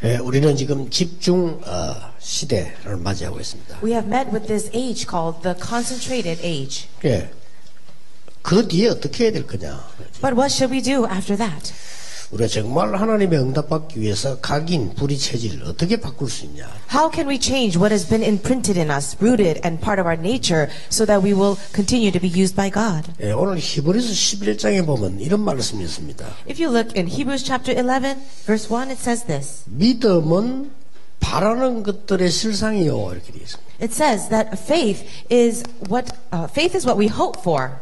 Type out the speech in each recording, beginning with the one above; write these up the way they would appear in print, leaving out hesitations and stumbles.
예, 우리는 지금 집중 시대를 맞이하고 있습니다. We have met with this age called the concentrated age. 예, 그 뒤에 어떻게 해야 될 거냐? But what should we do after that? 우리가 정말 하나님의 응답받기 위해서 각인, 불의 체질을 어떻게 바꿀 수 있냐? How can we change what has been imprinted in us, rooted and part of our nature, so that we will continue to be used by God? 예, 오늘 히브리서 11장에 보면 이런 말씀이 있습니다. If you look in Hebrews chapter 11, verse 1, it says this. 믿음은 바라는 것들의 실상이요, 이렇게 되어 있습니다. It says that faith is what we hope for.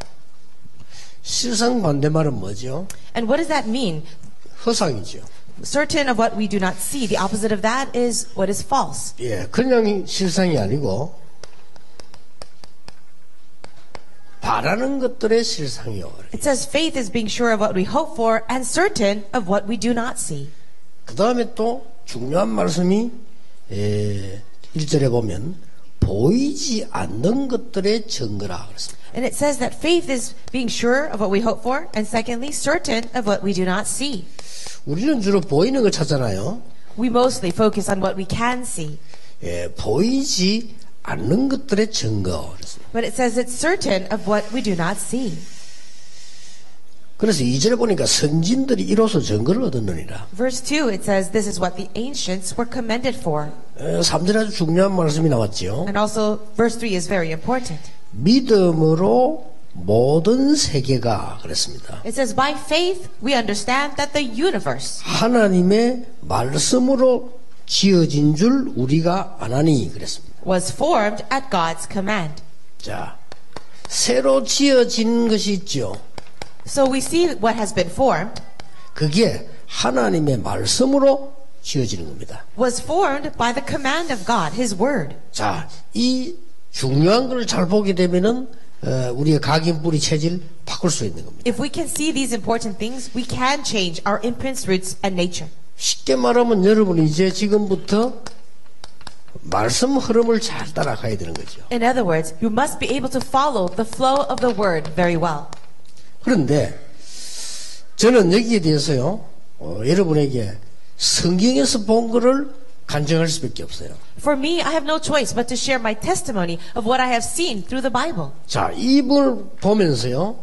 실상 반대말은 뭐죠? And what does that mean? 허상이죠. Certain of what we do not see. The opposite of that is what is false. 예, 그냥 실상이 아니고 바라는 것들의 실상이요. It says faith is being sure of what we hope for and certain of what we do not see. 그 다음에 또 중요한 말씀이 1절에 보면 보이지 않는 것들의 증거라 그랬습니다. And it says that faith is being sure of what we hope for and secondly certain of what we do not see. 우리는 주로 보이는 걸 찾잖아요. We mostly focus on what we can see. 예, 보이지 않는 것들의 증거 그랬습니다. But it says it's certain of what we do not see. 그래서 2절에 보니까 선진들이 이로써 증거를 얻었느니라. Verse 2 it says this is what the ancients were commended for. 3절에 아주 중요한 말씀이 나왔죠. And also verse 3 is very important. 믿음으로 모든 세계가 그랬습니다. It says by faith we understand that the universe 하나님의 말씀으로 지어진 줄 우리가 아나니 그랬습니다. was formed at God's command. 자, 새로 지어진 것이 있죠. So we see what has been formed 그게 하나님의 말씀으로 지어지는 겁니다. was formed by the command of God, His Word. 자, 이 중요한 걸 잘 보게 되면은 우리의 각인 뿌리 체질 바꿀 수 있는 겁니다. If we can see these important things, we can change our imprints, roots, and nature. 쉽게 말하면 여러분이 이제 지금부터 말씀 흐름을 잘 따라가야 되는 거죠. In other words, you must be able to follow the flow of the Word very well. 그런데 저는 여기에 대해서요, 여러분에게 성경에서 본 거를 간증할 수밖에 없어요. For me, I have no choice but to share my testimony of what I have seen through the Bible. 자, 이분을 보면서요,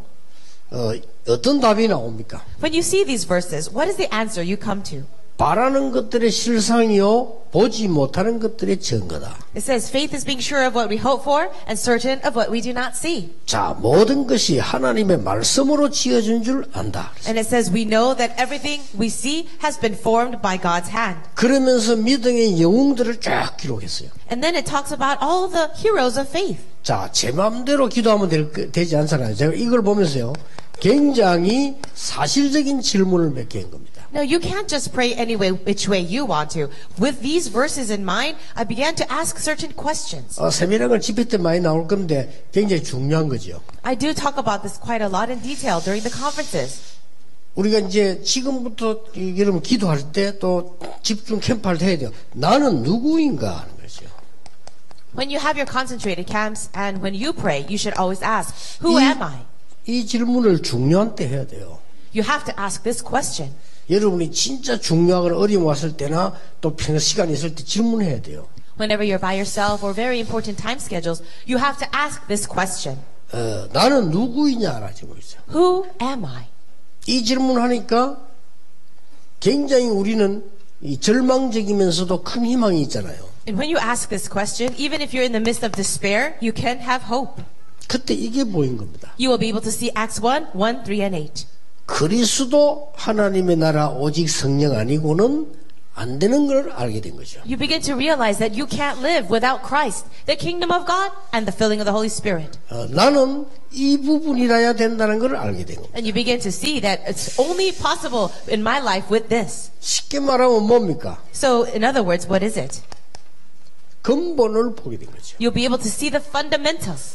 어떤 답이 나옵니까? When you see these verses, what is the answer you come to? 바라는 것들의 실상이요, 보지 못하는 것들의 증거다. It says faith is being sure of what we hope for and certain of what we do not see. 자, 모든 것이 하나님의 말씀으로 지어진 줄 안다. And it says we know that everything we see has been formed by God's hand. 그러면서 믿음의 영웅들을 쫙 기록했어요. And then it talks about all the heroes of faith. 자, 제 마음대로 기도하면 되지 않잖아요. 제가 이걸 보면서요, 굉장히 사실적인 질문을 몇 개 한 겁니다. No, you can't just pray any way, which way you want to. With these verses in mind, I began to ask certain questions. 세미나를 집회 때 많이 나올 건데 굉장히 중요한 거죠. I do talk about this quite a lot in detail during the conferences. 우리가 이제 지금부터 여러분 기도할 때 또 집중 캠프할 때 해야 돼요. 나는 누구인가 하는 거죠. When you have your concentrated camps and when you pray, you should always ask, who am I? 이 질문을 중요한 때 해야 돼요. You have to ask this question. 여러분이 진짜 중요하거나 어려움 왔을 때나 또 평소 시간이 있을 때 질문해야 돼요. Whenever you're by yourself or very important time schedules, you have to ask this question. 나는 누구이냐라 질문이죠. Who am I? 이 질문하니까 굉장히 우리는 이 절망적이면서도 큰 희망이 있잖아요. And when you ask this question, even if you're in the midst of despair, you can have hope. 그때 이게 보인 겁니다. You will be able to see Acts 1, 1, 3, and 8. 그리스도 하나님의 나라 오직 성령 아니고는 안 되는 걸 알게 된 거죠. You begin to realize that you can't live without Christ, the kingdom of God, and the filling of the Holy Spirit. 나는 이 부분이라야 된다는 걸 알게 된 겁니다. And you begin to see that it's only possible in my life with this. 쉽게 말하면 뭡니까? So, in other words, what is it? 근본을 보게 된 거죠. You'll be able to see the fundamentals.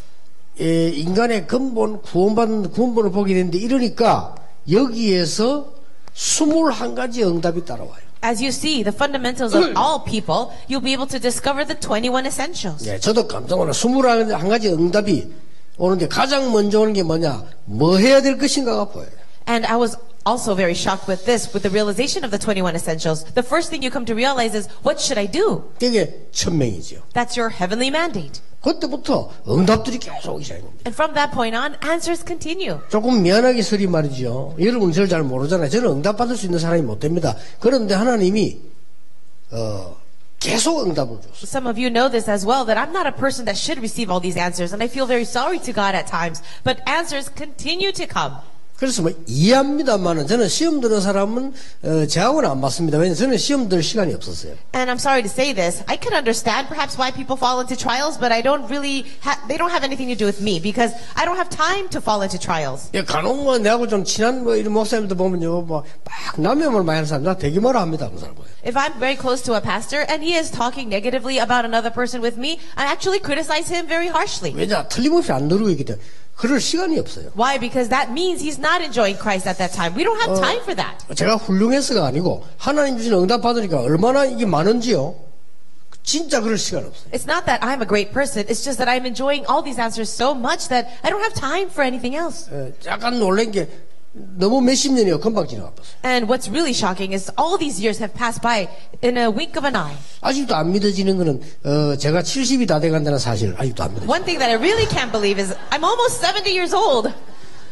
인간의 근본, 구원받는 근본을 보게 되는데 이러니까 여기에서 21가지 응답이 따라와요. As you see the fundamentals of all people, you'll be able to discover the 21 essentials. 네, 저도 깜짝 놀라 21가지 응답이 오는데 가장 먼저 오는 게 뭐냐? 뭐 해야 될 것인가가 보여요. And I was also very shocked with this, with the realization of the 21 essentials. The first thing you come to realize is, what should I do? 그게 천명이죠. That's your heavenly mandate. 그때부터 응답들이 계속 오기 시작합니다. And from that point on, answers continue. 조금 미안하게 서리 말이죠. 여러분 저를 잘 모르잖아요. 저는 응답받을 수 있는 사람이 못 됩니다. 그런데 하나님이 계속 응답을 줬어요. Some of you know this as well, that I'm not a person that should receive all these answers, and I feel very sorry to God at times. But answers continue to come. 그래서 뭐 이해합니다만은 저는 시험 드는 사람은 저하고는 안 맞습니다. 왜냐면 저는 시험 들 시간이 없었어요. And I'm sorry to say this, I can understand perhaps why people fall into trials, but I don't really they don't have anything to do with me, because I don't have time to fall into trials. 예, 간혹 뭐 내하고 좀 친한 뭐 이런 목사님들 보면요, 뭐 막 남염을 많이 하는 사람 나 되게 뭐라 합니다, 그 사람. If I'm very close to a pastor and he is talking negatively about another person with me, I actually criticize him very harshly. 왜냐, 틀림없이 안 누르고 있기 때문에 그럴 시간이 없어요. Why? Because that means he's not enjoying Christ at that time. We don't have time for that. 제가 훌륭해서가 아니고 하나님 주신 응답 받으니까 얼마나 이게 많은지요. 진짜 그럴 시간 없어요. It's not that I'm a great person. It's just that I'm enjoying all these answers so much that I don't have time for anything else. 약간 놀란 게 너무 몇십 년이 금방 지나가 버렸어요. And what's really shocking is all these years have passed by in a wink of an eye. 아직도 안 믿어지는 거는 제가 70이 다 돼간다는 사실 아직도 안 믿어져요. One thing that I really can't believe is I'm almost 70 years old.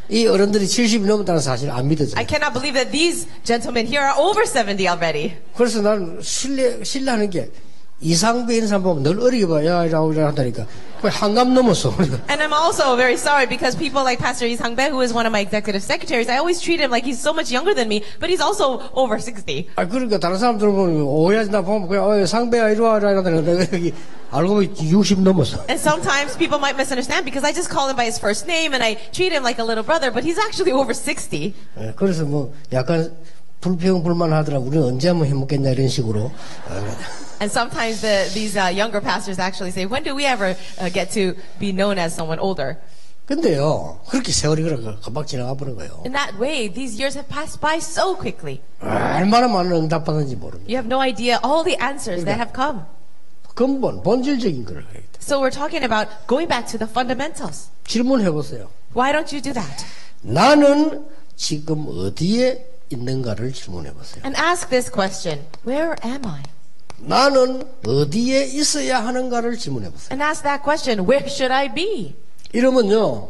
이 어른들이 70이 넘었다는 사실 안 믿어져요. I cannot believe that these gentlemen here are over 70 already. 그래서 나는 신뢰하는 게 이상배 있는 사람 보면 늘 어리게 봐야 라고 한다니까 거의 한감 넘었어. And I'm also very sorry because people like Pastor Lee Sang-bae, who is one of my executive secretaries, I always treat him like he's so much younger than me, but he's also over 60. 아 그러니까 다른 사람들 보면 오해하지 나 보면 그냥 상배야 이리 와라 이러다가 내가 여기 알고 보니 60 넘었어. And sometimes people might misunderstand because I just call him by his first name and I treat him like a little brother, but he's actually over 60. 그래서 뭐 약간 불평불만하더라고. 우리는 언제 한번 해먹겠냐 이런 식으로. And sometimes these younger pastors actually say, when do we ever get to be known as someone older? 근데요, 그렇게 세월이 금방 지나가 버린 거예요. In that way, these years have passed by so quickly. 얼마나 많은 응답받는지 모릅니다. You have no idea all the answers that have come. 근본, 본질적인 걸 해야 돼. So we're talking about going back to the fundamentals. 질문해 보세요. Why don't you do that? 나는 지금 어디에 있는가를 질문해 보세요. And ask this question, where am I? 나는 어디에 있어야 하는가를 질문해 보세요. And ask that question, where should I be? 이러면요,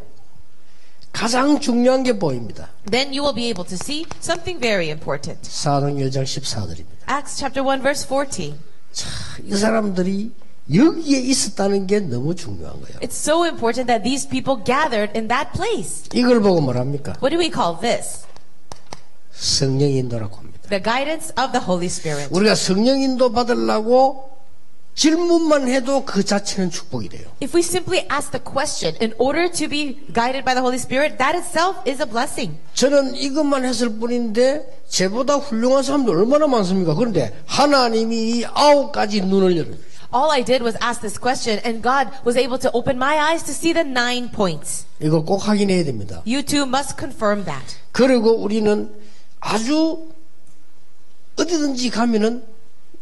가장 중요한 게 보입니다. Then you will be able to see something very important. 사도행 1장 14절입니다. Acts chapter 1 verse 14. 자, 이 사람들이 여기에 있었다는 게 너무 중요한 거예요. It's so important that these people gathered in that place. 이걸 보고 뭐랍니까? What do we call this? 성령 인도라고 합니다. The guidance of the Holy Spirit. 우리가 성령 인도 받으려고 질문만 해도 그 자체는 축복이 돼요. If we simply ask the question in order to be guided by the Holy Spirit, that itself is a blessing. 저는 이것만 했을 뿐인데 저보다 훌륭한 사람도 얼마나 많습니까? 그런데 하나님이 이 9가지 눈을 열어주셨어요. All I did was ask this question and God was able to open my eyes to see the 9 points. 이거 꼭 확인해야 됩니다. You too must confirm that. 그리고 우리는 아주 어디든지 가면은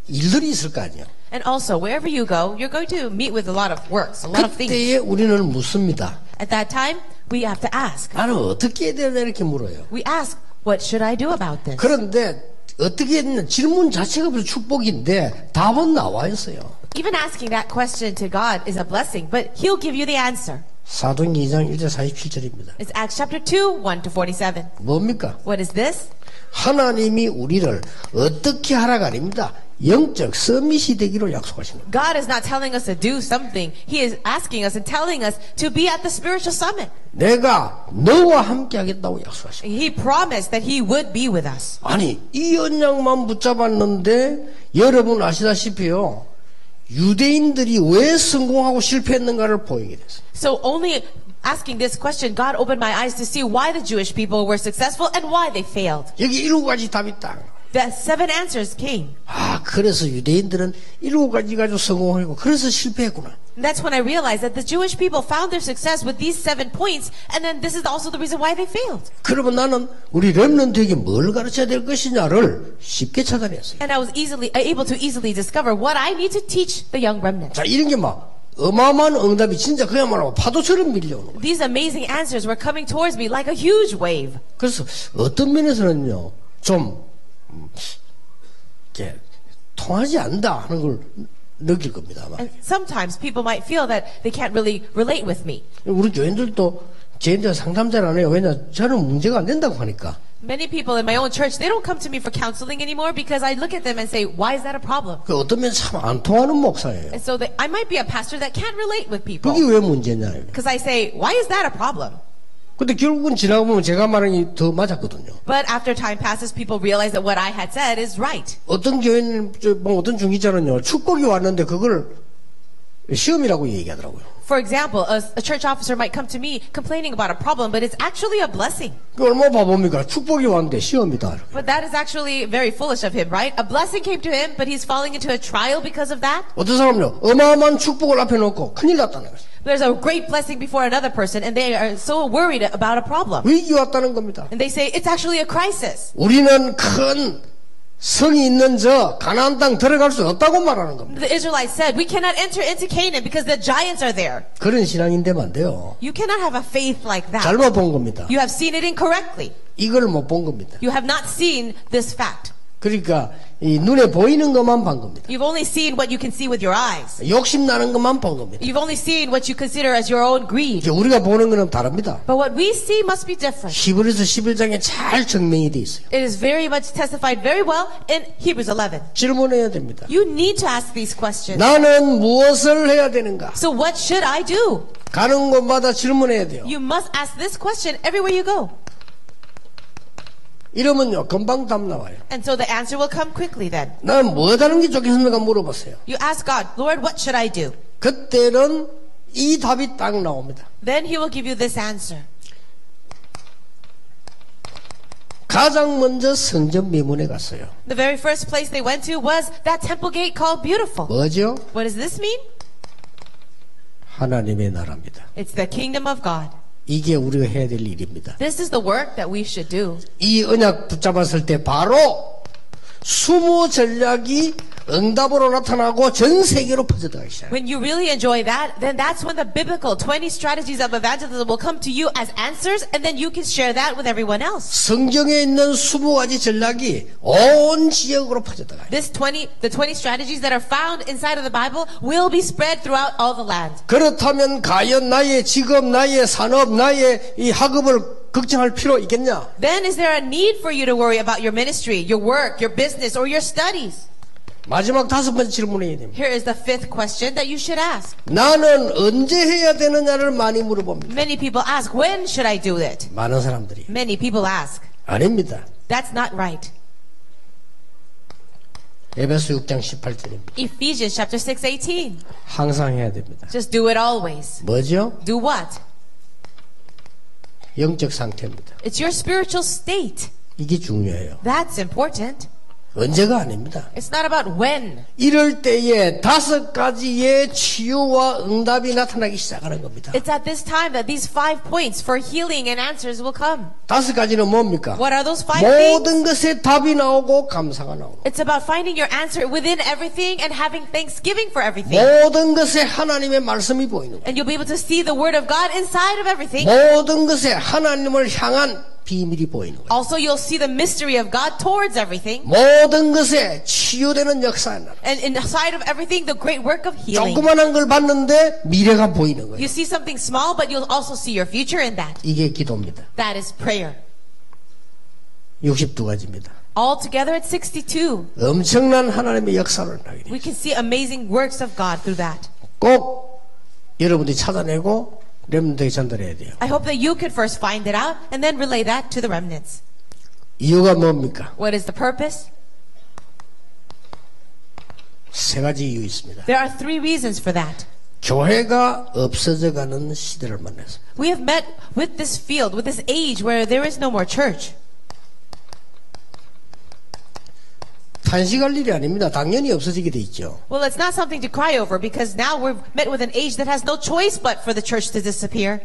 일들이 있을 거 아니에요. And also, wherever you go, you're going to meet with a lot of works, a lot of things. 그때에 우리는 묻습니다. At that time, we have to ask. 나는 어떻게 해야 되나 이렇게 물어요. We ask, what should I do about this? 그런데 어떻게 했냐 질문 자체가 벌써 축복인데 답은 나와 있어요. Even asking that question to God is a blessing, but He'll give you the answer. 사도행 2장 1절 47절입니다. It's Acts chapter 2, 1 to 47. 뭡니까? What is this? 하나님이 우리를 어떻게 하라가 아닙니다. 영적 서밋이 되기로 약속하시는 거예요. God is not telling us to do something. He is asking us and telling us to be at the spiritual summit. 내가 너와 함께 하겠다고 약속하시는 거예요. He promised that He would be with us. 아니 이 언약만 붙잡았는데 여러분 아시다시피요. 유대인들이 왜 성공하고 실패했는가를 보이게 됐어요. So only asking this question, God opened my eyes to see why the Jewish people were successful and why they failed. 여기 7가지 답이 딱. The 7 answers came. 아, 그래서 유대인들은 7가지 가지고 성공하고 그래서 실패했구나. And that's when I realized that the Jewish people found their success with these 7 points, and then this is also the reason why they failed. 그러면 나는 우리 렘넌트에게 뭘 가르쳐야 될 것이냐를 쉽게 찾아냈어요. And I was able to easily discover what I need to teach the young remnant. 자, 이런 게 막 어마어마한 응답이 진짜 그야말로 파도처럼 밀려오는 거예요. These amazing answers were coming towards me like a huge wave. 그래서 어떤 면에서는요, 좀 이렇게 통하지 않는다 하는 걸 느낄 겁니다. 아마. And sometimes people might feel that they can't really relate with me. 우리 교인들도 저희한테 상담 잘 안 해요. 왜냐, 저는 문제가 안 된다고 하니까. Many people in my own church, they don't come to me for counseling anymore because I look at them and say, why is that a problem? 그 어떤 면 참 안 통하는 목사예요. And so I might be a pastor that can't relate with people. 그게 왜 문제냐. Because I say, why is that a problem? 근데 결국은 지나고 보면 제가 말하는 게 더 맞았거든요. But after time passes, people realize that what I had said is right. 어떤 교회는, 어떤 중기자는요, 축복이 왔는데 그걸 시험이라고 얘기하더라고요. For example, a church officer might come to me complaining about a problem, but it's actually a blessing. 그 얼마나 바보입니까? 축복이 왔는데 시험이다. But that is actually very foolish of him, right? A blessing came to him, but he's falling into a trial because of that. 어떤 사람은요, 어마어마한 축복을 앞에 놓고 큰일 났다는 거죠. There's a great blessing before another person, and they are so worried about a problem. 위기 왔다는 겁니다. And they say, it's actually a crisis. 우리는 큰 성이 있는 저 가나안 땅 들어갈 수 없다고 말하는 겁니다. The Israelites said, we cannot enter into Canaan because the giants are there. 그런 신앙인데면 안 돼요. You cannot have a faith like that. 잘못 본 겁니다. You have seen it incorrectly. 이걸 못 본 겁니다. You have not seen this fact. 그러니까 이 눈에 보이는 것만 본 겁니다. You've only seen what you can see with your eyes. 욕심 나는 것만 본 겁니다. You've only seen what you consider as your own greed. 이제 우리가 보는 것은 다릅니다. But what we see must be different. 히브리서 11장에 잘 증명이 돼 있어요. It is very much testified very well in Hebrews 11. 질문해야 됩니다. You need to ask these questions. 나는 무엇을 해야 되는가? So what should I do? 가는 곳마다 질문해야 돼요. You must ask this question everywhere you go. 이러면요, 금방 답 나와요. And so the answer will come quickly then. 나는 뭐 하는 게 좋겠습니까? 물어보세요. You ask God, Lord, what should I do? 그때는 이 답이 딱 나옵니다. Then He will give you this answer. 가장 먼저 성전 미문에 갔어요. The very first place they went to was that temple gate called Beautiful. 뭐죠? What does this mean? 하나님의 나라입니다. It's the kingdom of God. 이게 우리가 해야 될 일입니다. This is the work that we should do. 이 언약 붙잡았을 때 바로 수모 전략이 응답으로 나타나고 전 세계로 퍼져나가기 시작해요. When you really enjoy that, then that's when the biblical 20 strategies of evangelism will come to you as answers, and then you can share that with everyone else. 성경에 있는 20가지 전략이 온 지역으로 퍼져나가요. The 20 strategies that are found inside of the Bible will be spread throughout all the land. 그렇다면 과연 나의 직업, 나의 산업, 나의 이 학업을 걱정할 필요 있겠냐? Then is there a need for you to worry about your ministry, your work, your business, or your studies? 마지막 5번째 질문해야 됩니다. Here is the fifth question that you should ask. 나는 언제 해야 되느냐를 많이 물어봅니다. Many people ask, when should I do it? 많은 사람들이. Many people ask. 아닙니다. That's not right. 에베소 6장 18절입니다. Ephesians chapter 6:18. 항상 해야 됩니다. Just do it always. 뭐죠? Do what? 영적 상태입니다. It's your spiritual state. 이게 중요해요. That's important. 언제가 아닙니다. It's not about when. 이럴 때에 5가지의 치유와 응답이 나타나기 시작하는 겁니다. It's at this time that these 5 points for healing and answers will come. 5가지는 뭡니까? What are those 5 things? 모든 것에 답이 나오고 감사가 나오고 It's about finding your answer within everything and having thanksgiving for everything. 모든 것에 하나님의 말씀이 보이는 거예요. And you'll be able to see the word of God inside of everything. 모든 것에 하나님을 향한 비밀이 보이는 거예요. Also, you'll see the mystery of God towards everything. 모든 것에 치유되는 역사가 나요. And inside of everything, the great work of healing. 조그만한 걸 봤는데 미래가 보이는 거예요. You see something small, but you'll also see your future in that. 이게 기도입니다. That is prayer. 62가지입니다. Altogether, it's 62. 엄청난 하나님의 역사를 하게 돼요. We can see amazing works of God through that. 꼭 여러분들이 찾아내고 렘넌트에게 전달해야 돼요. I hope that you could first find it out and then relay that to the remnants. 이유가 뭡니까? What is the purpose? 3가지 이유 있습니다. There are 3 reasons for that. 교회가 없어져가는 시대를 만나서 We have met with this field, with this age where there is no more church. 탄식할 일이 아닙니다. 당연히 없어지게 돼 있죠. Well, it's not something to cry over because now we're met with an age that has no choice but for the church to disappear.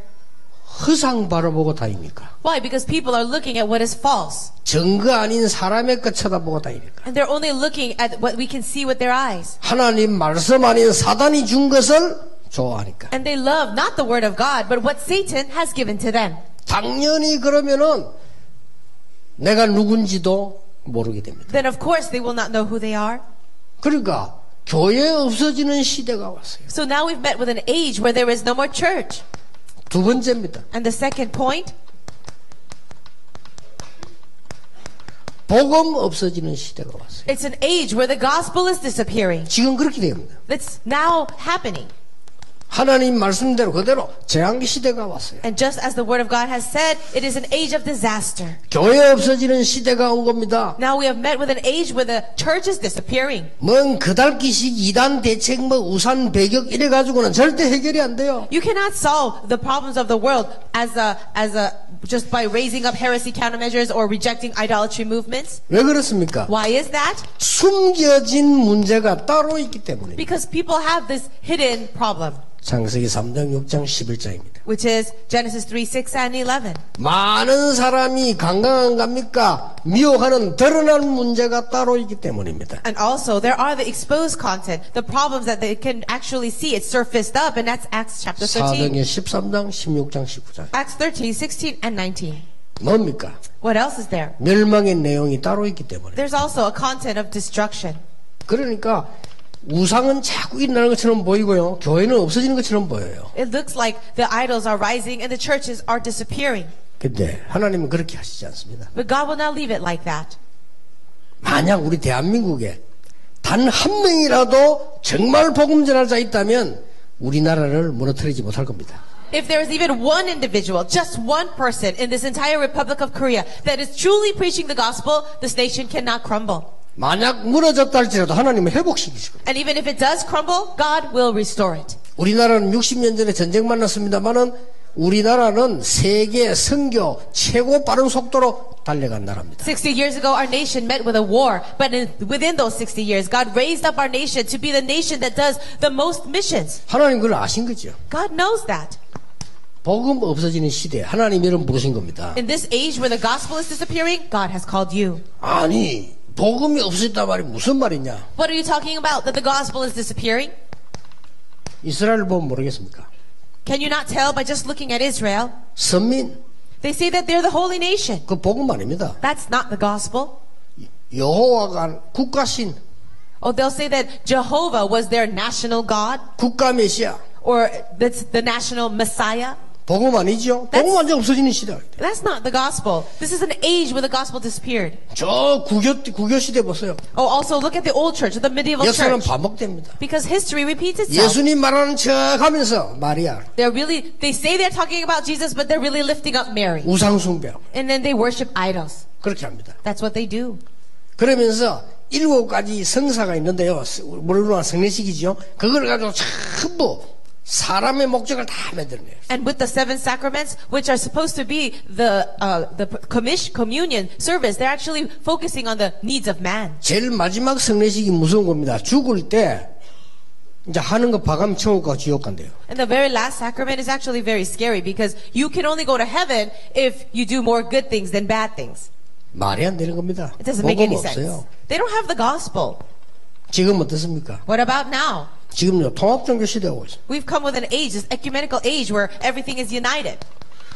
허상 바라보고 다닙니까? Why? Because people are looking at what is false. 증거 아닌 사람의 것 쳐다보고 다니니까. And they're only looking at what we can see with their eyes. 하나님 말씀 아닌 사단이 준 것을 좋아하니까. And they love not the word of God, but what Satan has given to them. 당연히 그러면은 내가 누군지도 모르게 됩니다. Then of course they will not know who they are. 그러니까 교회 없어지는 시대가 왔어요. So now we've met with an age where there is no more church. 두 번째입니다. And the second point, 복음 없어지는 시대가 왔어요. it's an age where the gospel is disappearing. 지금 그렇게 됩니다. That's now happening. 하나님 말씀대로 그대로 재앙기 시대가 왔어요. And just as the word of God has said, it is an age of disaster. 교회 없어지는 시대가 온 겁니다. Now we have met with an age where the church is disappearing. 뭔 그달기식 이단 대책 뭐 우산 배격 이래 가지고는 절대 해결이 안 돼요. You cannot solve the problems of the world just by raising up heresy countermeasures or rejecting idolatry movements. 왜 그렇습니까? Why is that? 숨겨진 문제가 따로 있기 때문입니다. Because people have this hidden problem, 창세기 3장 6장 11장입니다. which is Genesis 3, 6, and 11. 많은 사람이 강강한갑니까? 미혹하는 드러난 문제가 따로 있기 때문입니다. And also, there are the exposed content, the problems that they can actually see. It's surfaced up, and that's Acts chapter 13. 사도행전 13장 16장 19장 Acts 13, 16, and 19. 뭡니까? What else is there? 멸망의 내용이 따로 있기 때문에. There's also a content of destruction. 그러니까 우상은 자꾸 일어나는 것처럼 보이고요. 교회는 없어지는 것처럼 보여요. It looks like the idols are rising and the churches are disappearing. 근데 하나님은 그렇게 하시지 않습니다. But God will not leave it like that. 만약 우리 대한민국에 단 한 명이라도 정말 복음 전할 자 있다면 우리나라를 무너뜨리지 못할 겁니다. If there is even one individual, just one person in this entire Republic of Korea that is truly preaching the gospel, this nation cannot crumble. 만약 무너졌다 할지라도 하나님은 회복시키시고 And even if it does crumble, God will restore it. 우리나라는 60년 전에 전쟁 만났습니다만은 우리나라는 세계 선교 최고 빠른 속도로 달려간 나라입니다. 60 years ago, our nation met with a war, but within those 60 years, God raised up our nation to be the nation that does the most missions. 하나님 그걸 아신 거죠. God knows that. 복음 없어지는 시대에 하나님이 여러분 부르신 겁니다. In this age where the gospel is disappearing, God has called you. 아니 복음이 없어졌단 말이 무슨 말이냐? What are you talking about? That the gospel is disappearing? 이스라엘 보면 모르겠습니까? Can you not tell by just looking at Israel? 선민 They say that they're the holy nation. 그 복음 아닙니다. That's not the gospel. 여호와가 국가신 Oh, they'll say that Jehovah was their national God, 국가 메시아 or that's the national Messiah. 복음 아니죠? 복음 완전 없어지는 시대가 있대. That's not the gospel. This is an age where the gospel disappeared. 저 구교 시대 보세요. Oh, also look at the old church, the medieval 역사는 church. 반복됩니다. Because history repeats itself. 예수님 말하는 척하면서 마리아 They say they're talking about Jesus, but they're really lifting up Mary. 우상 숭배 And then they worship idols. 그렇게 합니다. That's what they do. 그러면서 7가지 성사가 있는데요. 물론 성례식이죠. 그걸 가지고 전부 사람의 목적을 다 만들어내요. And with the 7 sacraments, which are supposed to be the communion service, they're actually focusing on the needs of man. 제일 마지막 성례식이 무서운 겁니다. 죽을 때 이제 하는 거 봐가면 천국 가고 지옥 간대요. And the very last sacrament is actually very scary because you can only go to heaven if you do more good things than bad things. 말이 안 되는 겁니다. It doesn't make 복음 any sense. 없어요. They don't have the gospel. 지금 어떻습니까? What about now? 지금요 통합종교 시대가 오고 있어요. We've come with an age, this ecumenical age where everything is united.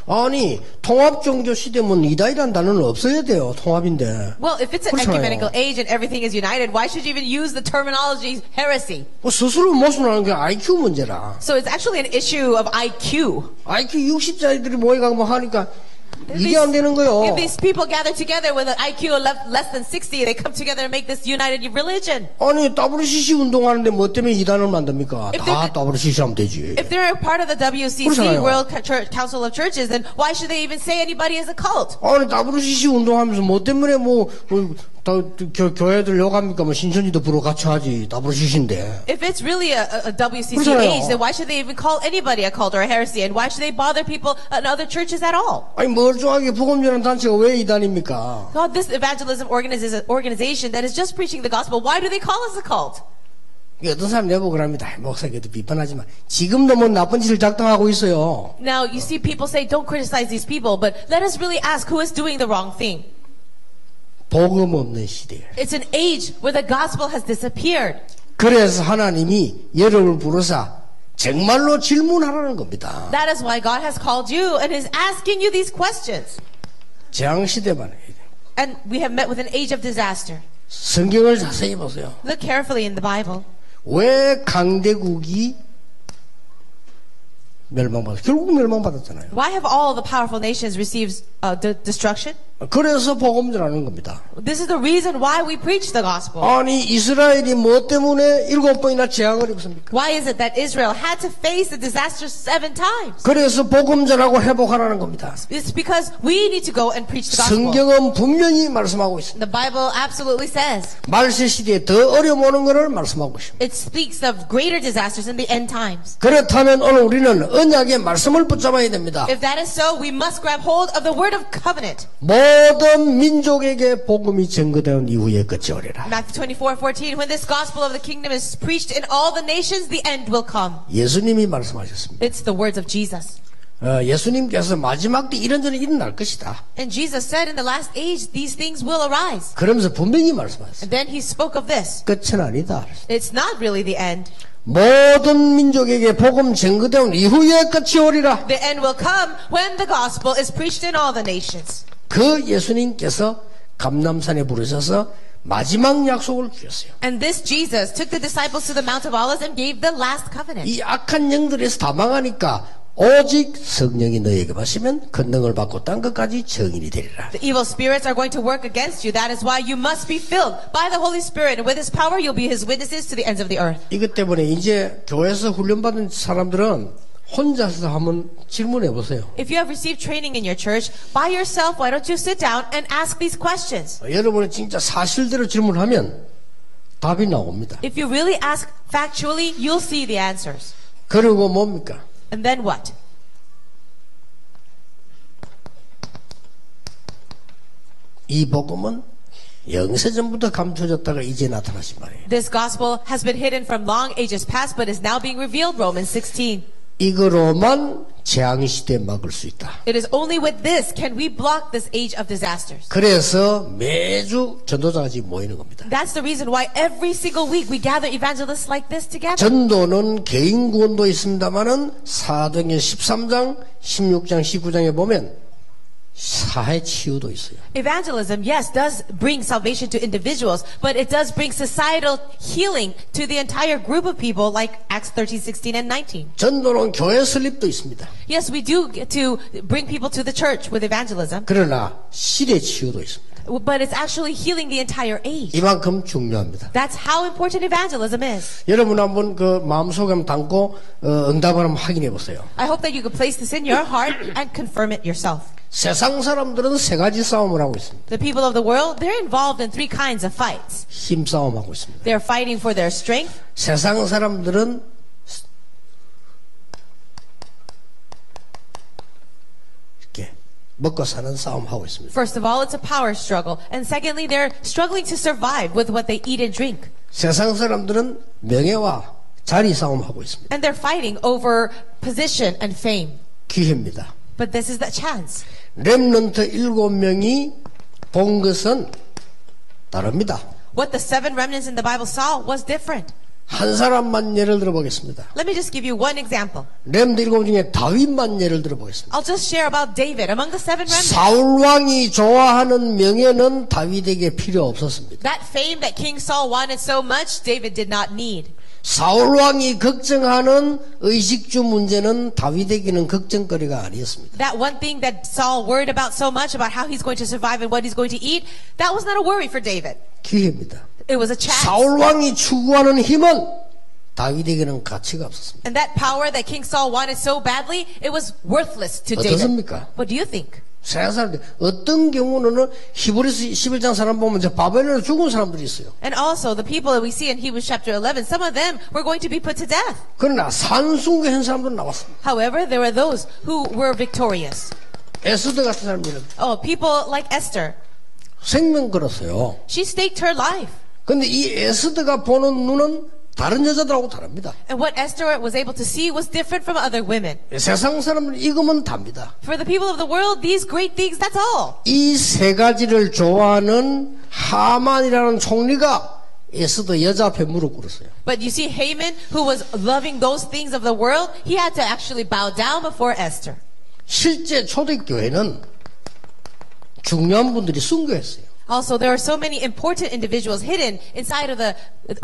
아니 통합종교 시대면 이다이란 단어는 없어야 돼요. 통합인데. Well, if it's an 그렇잖아요. ecumenical age and everything is united, why should you even use the terminology heresy? 뭐 스스로 모순하는 게 IQ 문제라. So it's actually an issue of IQ. IQ 60짜리들이 모여가고 뭐 하니까 이게 안 되는 거요. If these people gather together with an IQ of less than 60, they come together and make this united religion. 아니 WCC 운동하는데 뭐 때문에 이단을 만듭니까? If 다 WCC 하면 되지. If they're a part of the WCC, 그렇잖아요. World Council of Churches, then why should they even say anybody is a cult? 아니 WCC 운동하면서 뭐 때문에 교회들 욕합니까? 뭐 신천지도 부러 같이 하지. WCC인데. If it's really a WCC 그렇잖아요. age, then why should they even call anybody a cult or a heresy? And why should they bother people in other churches at all? 아니 멀쩡하게 복음전하는 단체가 왜 이단입니까? God, this evangelism organization that is just preaching the gospel, why do they call us a cult? 어떤 사람 내보고 그럽니다. 목사님도 비판하지만 지금도 뭐 나쁜 짓을 작당하고 있어요. Now, you see people say, don't criticize these people, but let us really ask who is doing the wrong thing. 복음 없는 시대에. It's an age where the gospel has disappeared. 그래서 하나님이 여러분을 부르사 정말로 질문하라는 겁니다. That is why God has called you and is asking you these questions. 재앙시대만 해야 돼요. And we have met with an age of disaster. 성경을 자세히 보세요. Look carefully in the Bible. 왜 강대국이 멸망받았어요? 결국 멸망받았잖아요. Why have all the powerful nations received destruction? 그래서 복음 전하는 겁니다. This is the reason why we preach the gospel. 아니 이스라엘이 뭐 때문에 7번이나 재앙을 입습니까? Why is it that Israel had to face the disaster 7 times? 그래서 복음 전하고 회복하라는 겁니다. It's because we need to go and preach the gospel. 성경은 분명히 말씀하고 있습니다. The Bible absolutely says. 말세 시대에 더 어려움 오는 것을 말씀하고 있습니다. It speaks of greater disasters in the end times. 그렇다면 오늘 우리는 언약의 말씀을 붙잡아야 됩니다. If that is so, we must grab hold of the word of covenant. 모든 민족에게 복음이 전거된 이후에 끝이 오리라. Matthew 24:14. When this gospel of the kingdom is preached in all the nations, the end will come. 예수님이 말씀하셨습니다. It's the words of Jesus. 예수님께서 마지막 때 이런 일이 일어날 것이다. And Jesus said in the last age, these things will arise. 그러면서 분명히 말씀하셨어요. And then he spoke of this. 끝은 아니다. It's not really the end. 모든 민족에게 복음 전거된 이후에 끝이 오리라. The end will come when the gospel is preached in all the nations. 그 예수님께서 감람산에 부르셔서 마지막 약속을 주셨어요. And this Jesus took the disciples to the Mount of Olives and gave the last covenant. 이 악한 영들에서 다 망하니까 오직 성령이 너에게 마시면 권능을 받고 땅 끝까지 정인이 되리라. The evil spirits are going to work against you. That is why you must be filled by the Holy Spirit. And with His power, you'll be His witnesses to the ends of the earth. 이것 때문에 이제 교회에서 훈련받은 사람들은 혼자서 한번 질문해 보세요. If you have received training in your church, by yourself, why don't you sit down and ask these questions? 여러분이 진짜 사실대로 질문하면 답이 나옵니다. If you really ask factually, you'll see the answers. 그리고 뭡니까? And then what? 이 복음은 영세전부터 감춰졌다가 이제 나타나신 말이에요. This gospel has been hidden from long ages past, but is now being revealed. Romans 16. 이거로만 재앙시대 막을 수 있다. It is only with this can we block this age of disasters. 그래서 매주 전도자가 지금 모이는 겁니다. That's the reason why every single week we gather evangelists like this together. 전도는 개인 구원도 있습니다만은 사도행전 13장, 16장, 19장에 보면 사회 치유도 있어요. Evangelism, yes, does bring salvation to individuals, but it does bring societal healing to the entire group of people, like Acts 13, 16, and 19. 전도는 교회 설립도 있습니다. Yes, we do get to bring people to the church with evangelism, 그러나 시대 치유도 있습니다. but it's actually healing the entire age. 이만큼 중요합니다. That's how important evangelism is. 여러분 한번 그 마음속에 한번 담고 응답을 한번 확인해 보세요. I hope that you could place this in your heart and confirm it yourself. 세상 사람들은 세 가지 싸움을 하고 있습니다. The people of the world, they're involved in 3 kinds of fights. 힘 싸움하고 있습니다. They're fighting for their strength. 세상 사람들은 이렇게 먹고 사는 싸움하고 있습니다. First of all, it's a power struggle. And secondly, they're struggling to survive with what they eat and drink. 세상 사람들은 명예와 자리 싸움하고 있습니다. And they're fighting over position and fame. 기회입니다. But this is the chance. 렘넌트 7명이 본 것은 다릅니다. What the 7 remnants in the Bible saw was different. 한 사람만 예를 들어보겠습니다. Let me just give you one example. 렘넌트 7 중에 다윗만 예를 들어보겠습니다. I'll just share about David. Among the 7 remnants, 사울 왕이 좋아하는 명예는 다윗에게 필요 없었습니다. that fame that King Saul wanted so much, David did not need. 사울 왕이 걱정하는 의식주 문제는 다윗에게는 걱정거리가 아니었습니다. That one thing that Saul worried about so much about how he's going to survive and what he's going to eat, that was not a worry for David. 기회입니다. It was a chance. 사울 왕이 추구하는 힘은 다윗에게는 가치가 없었습니다. And that power that King Saul wanted so badly, it was worthless to David. 어떻습니까? What do you think? 세상 사람들 어떤 경우는 히브리서 11장 사람 보면 이제 바벨론에 죽은 사람들이 있어요. And also the people that we see in Hebrews chapter 11, some of them were going to be put to death. 그러나 산숭고한 사람들은 나왔습니다. However, there were those who were victorious. 에스더 같은 사람들은 People like Esther. 생명 걸었어요. She staked her life. 근데 이 에스더가 보는 눈은 다른 여자들하고 다릅니다. And what Esther was able to see was different from other women. 세상 사람들은 이거면 답니다. For the people of the world, these great things, that's all. 이 세 가지를 좋아하는 하만이라는 총리가 에스더 여자 앞에 무릎 꿇었어요. But you see, Haman, who was loving those things of the world, he had to actually bow down before Esther. 실제 초대교회는 중요한 분들이 순교했어요. Also, there are so many important individuals hidden inside of the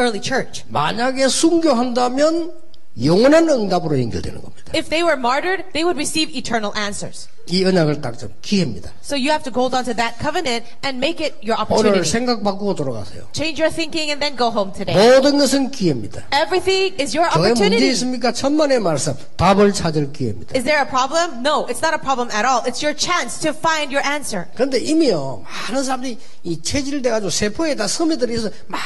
early church. 만약에 순교한다면 영원한 응답으로 연결되는 겁니다. If they were martyred, they would receive eternal answers. 이 언약을 딱 잡 기회입니다. So you have to hold on to that covenant and make it your 오늘 opportunity. 생각 바꾸고 돌아가세요. Change your thinking and then go home today. 모든 것은 기회입니다. Everything is your 교회 문제 opportunity. 있습니까? 천만의 말씀. 답을 찾을 기회입니다. Is there a problem? No, it's not a problem at all. It's your chance to find your answer. 그런데 이미요, 많은 사람들이 이 체질돼가지고 세포에다 섬에 들어서 막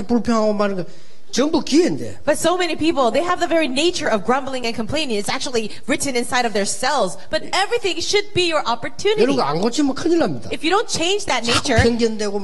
불평하고 말하는 거 전부 기회인데. But so many people, they have the very nature of grumbling and complaining. It's actually written inside of their cells. But everything should be your opportunity. 이런 거 안 고치면 큰일 납니다. If you don't change that 자꾸 nature, 편견되고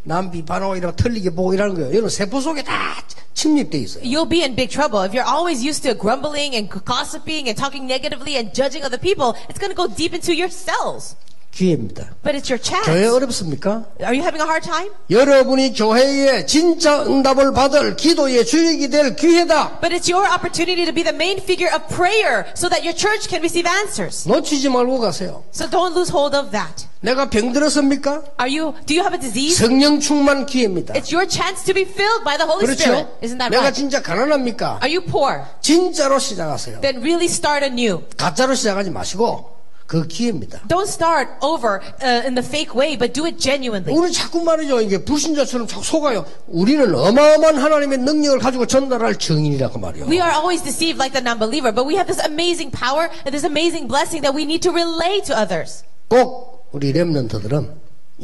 남 비판하고 이러고 틀리게 보고 이러는 거예요. 이런 세포 속에 다 침입돼 있어요. you'll be in big trouble. If you're always used to grumbling and gossiping and talking negatively and judging other people, it's going to go deep into your cells. 기회입니다. But it's your chance. 교회 어렵습니까? Are you having a hard time? 여러분이 교회에 진짜 응답을 받을 기도의 주역이 될 기회다. But it's your opportunity to be the main figure of prayer so that your church can receive answers. 놓치지 말고 가세요. So don't lose hold of that. 내가 병들었습니까? Do you have a disease? 성령 충만 기회입니다. It's your chance to be filled by the Holy Spirit. 그렇죠? Isn't that 내가 right? 진짜 가난합니까? Are you poor? 진짜로 시작하세요. Then really start anew. 가짜로 시작하지 마시고 그 기회입니다. Don't start over in the fake way, but do it genuinely. 우리 자꾸 말이죠. 이게 불신자처럼 자꾸 속아요. 우리는 어마어마한 하나님의 능력을 가지고 전달할 증인이라고 말이요. We are always deceived like the non-believer, but we have this amazing power and this amazing blessing that we need to relay to others. 꼭 우리 렘넌트들은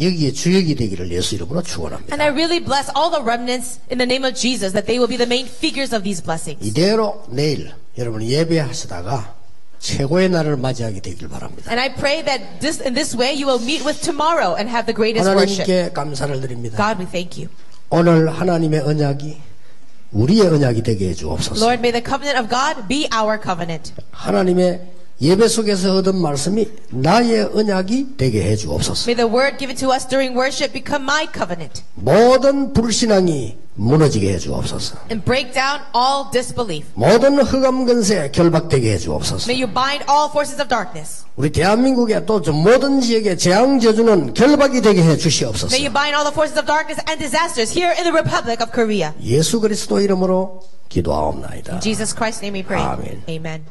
여기에 주역이 되기를 예수 이름으로 축원합니다. And I really bless all the remnants in the name of Jesus that they will be the main figures of these blessings. 이대로 내일 여러분이 예배하시다가 최고의 날을 맞이하게 되길 바랍니다. And I pray that in this way you will meet with tomorrow and have the greatest worship. 하나님께 감사를 드립니다. God, we thank you. 오늘 하나님의 언약이 우리의 언약이 되게 해주옵소서. Lord, may the covenant of God be our covenant. 하나님의 예배 속에서 얻은 말씀이 나의 언약이 되게 해주옵소서. May the word given to us during worship become my covenant. 모든 불신앙이 무너지게 해주옵소서. And break down all disbelief. 모든 흑암 근세 결박되게 해주옵소서. May you bind all forces of darkness. 우리 대한민국의 또 모든 지역의 재앙 저주는 결박이 되게 해 주시옵소서. May you bind all the forces of darkness and disasters here in the Republic of Korea. 예수 그리스도 이름으로 기도하옵나이다. In Jesus Christ's name we pray. 아멘. Amen.